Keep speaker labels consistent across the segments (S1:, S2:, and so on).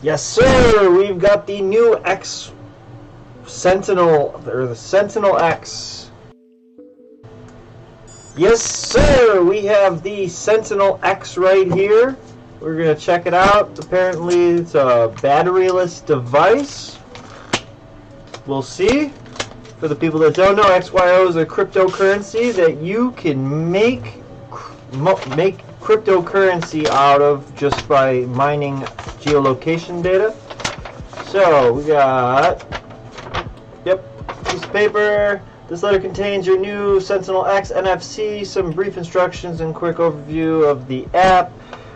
S1: Yes, sir. We've got the new Sentinel, or the SentinelX. Yes, sir. We have the SentinelX right here. We're gonna check it out. Apparently, it's a batteryless device. We'll see. For the people that don't know, XYO is a cryptocurrency that you can make cryptocurrency out of just by mining geolocation data. So we got, piece of paper. This letter contains your new SentinelX NFC, some brief instructions and quick overview of the app.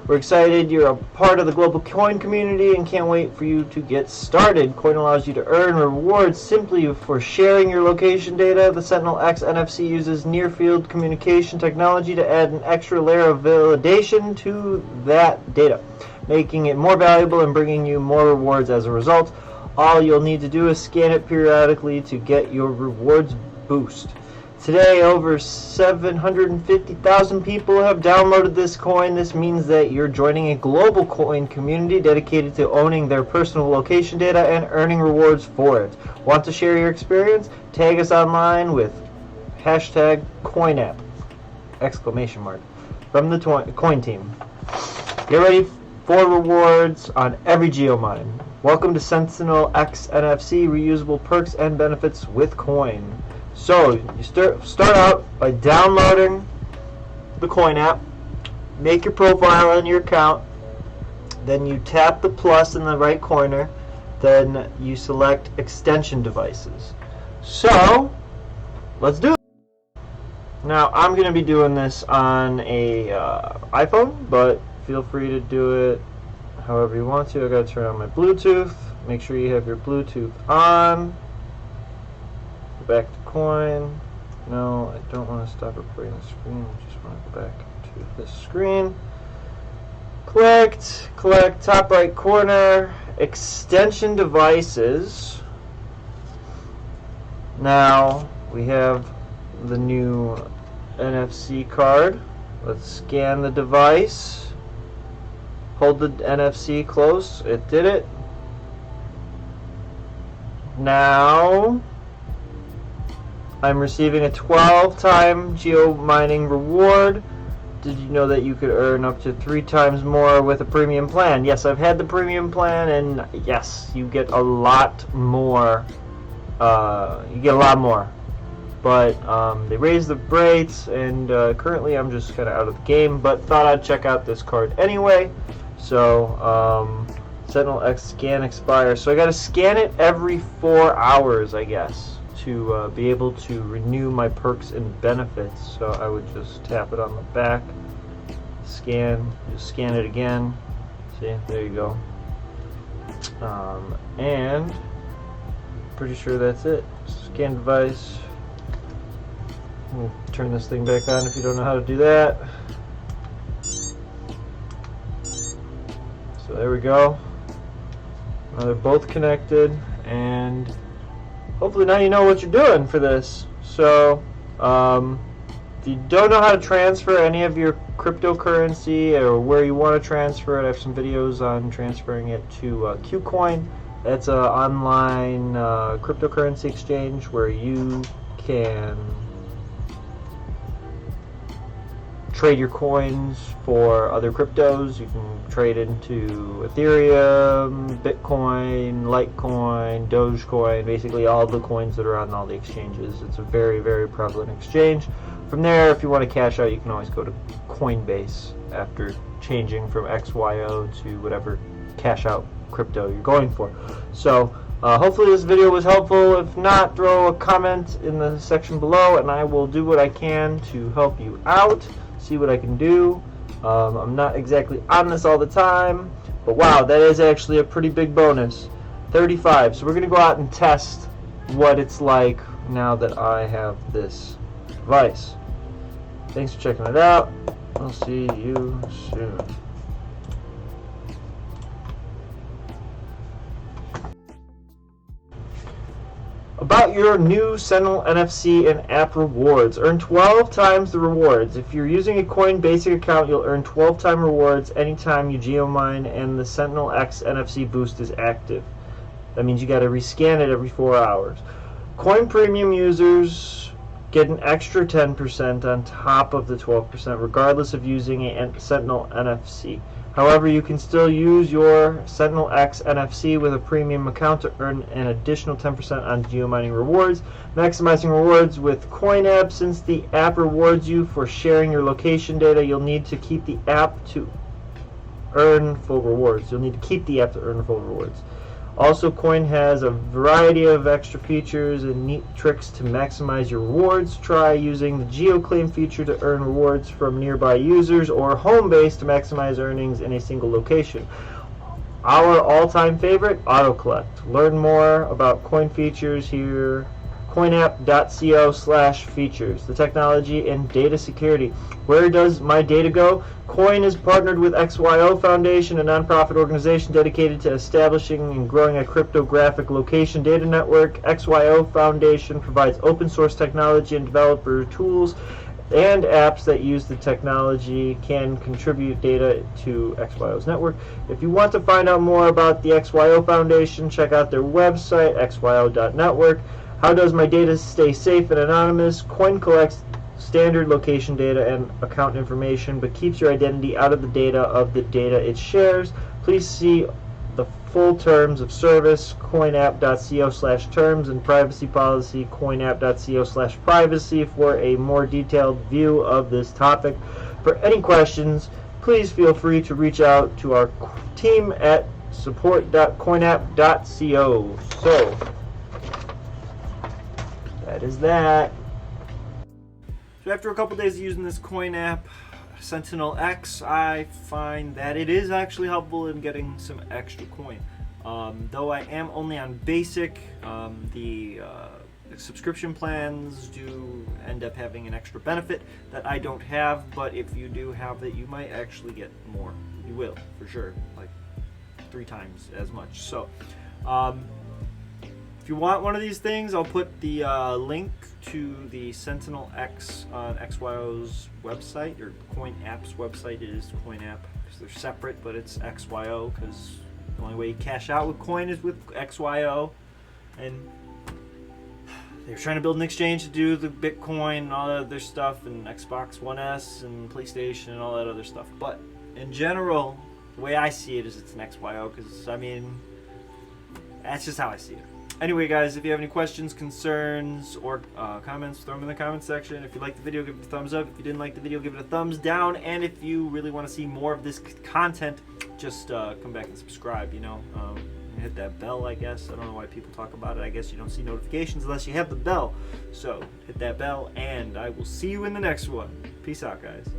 S1: We're excited you're a part of the global coin community and can't wait for you to get started. Coin allows you to earn rewards simply for sharing your location data. The SentinelX NFC uses near-field communication technology to add an extra layer of validation to that data, making it more valuable and bringing you more rewards as a result. All you'll need to do is scan it periodically to get your rewards boost. Today, over 750,000 people have downloaded this coin. This means that you're joining a global coin community dedicated to owning their personal location data and earning rewards for it. Want to share your experience? Tag us online with hashtag CoinApp! From the coin team. Get ready for rewards on every geomine. Welcome to SentinelX NFC, reusable perks and benefits with coin. So you start out by downloading the Coin app, make your profile on your account, then you tap the plus in the right corner, then you select extension devices. So let's do it. Now I'm going to be doing this on a iPhone, but feel free to do it however you want to. I got to turn on my Bluetooth. Make sure you have your Bluetooth on. Back to coin. No, I don't want to stop recording the screen. I just want to go back to this screen. Clicked. Collect top right corner. Extension devices. Now we have the new NFC card. Let's scan the device. Hold the NFC close. It did it. Now I'm receiving a 12-time geomining reward. Did you know that you could earn up to 3 times more with a premium plan? Yes, I've had the premium plan, and yes, you get a lot more. But they raised the rates, and currently I'm just kind of out of the game. But thought I'd check out this card anyway. So SentinelX scan expire. So I got to scan it every 4 hours, I guess, to be able to renew my perks and benefits. So I would just tap it on the back, scan, just scan it again. See, there you go. And pretty sure that's it. Scan device. We'll turn this thing back on if you don't know how to do that. So there we go. Now they're both connected, and hopefully now you know what you're doing for this. So, if you don't know how to transfer any of your cryptocurrency or where you want to transfer it, I have some videos on transferring it to Qcoin. That's an online cryptocurrency exchange where you can trade your coins for other cryptos. You can trade into Ethereum, Bitcoin, Litecoin, Dogecoin, basically all the coins that are on all the exchanges. It's a very, very prevalent exchange. From there, if you want to cash out, you can always go to Coinbase after changing from XYO to whatever cash out crypto you're going for. So hopefully this video was helpful. If not, throw a comment in the section below and I will do what I can to help you out. See what I can do. I'm not exactly on this all the time, but wow, that is actually a pretty big bonus. 35. So we're going to go out and test what it's like now that I have this device. Thanks for checking it out. I'll see you soon. About your new Sentinel NFC and app rewards. Earn 12 times the rewards. If you're using a Coin Basic account, you'll earn 12 times rewards anytime you geomine and the SentinelX NFC boost is active. That means you got to rescan it every 4 hours. Coin Premium users get an extra 10% on top of the 12%, regardless of using a Sentinel NFC. However, you can still use your SentinelX NFC with a premium account to earn an additional 10% on geomining rewards. Maximizing rewards with CoinApp. Since the app rewards you for sharing your location data, you'll need to keep the app to earn full rewards. Also, Coin has a variety of extra features and neat tricks to maximize your rewards. Try using the GeoClaim feature to earn rewards from nearby users, or Homebase to maximize earnings in a single location. Our all-time favorite, AutoCollect. Learn more about Coin features here. CoinApp.co/features. The technology and data security. Where does my data go? Coin is partnered with XYO Foundation, a nonprofit organization dedicated to establishing and growing a cryptographic location data network. XYO Foundation provides open source technology and developer tools, and apps that use the technology can contribute data to XYO's network. If you want to find out more about the XYO Foundation, check out their website, xyo.network. How does my data stay safe and anonymous? Coin collects standard location data and account information, but keeps your identity out of the data it shares. Please see the full terms of service, coinapp.co/terms, and privacy policy, coinapp.co/privacy, for a more detailed view of this topic. For any questions, please feel free to reach out to our team at support.coinapp.co. So, that is that. So after a couple days of using this CoinApp SentinelX, I find that it is actually helpful in getting some extra coin. Though I am only on basic, the subscription plans do end up having an extra benefit that I don't have, but if you do have it, you might actually get more. You will, for sure, like 3 times as much. So, if you want one of these things, I'll put the link to the SentinelX on XYO's website, or CoinApp's website. It is CoinApp, because they're separate, but it's XYO, because the only way you cash out with Coin is with XYO. And they're trying to build an exchange to do the Bitcoin and all that other stuff, and Xbox One S and PlayStation and all that other stuff. But in general, the way I see it is it's an XYO, because, I mean, that's just how I see it. Anyway, guys, if you have any questions, concerns, or comments, throw them in the comments section. If you liked the video, give it a thumbs up. If you didn't like the video, give it a thumbs down. And if you really want to see more of this content, just come back and subscribe, you know. Hit that bell, I guess. I don't know why people talk about it. I guess you don't see notifications unless you have the bell. So hit that bell, and I will see you in the next one. Peace out, guys.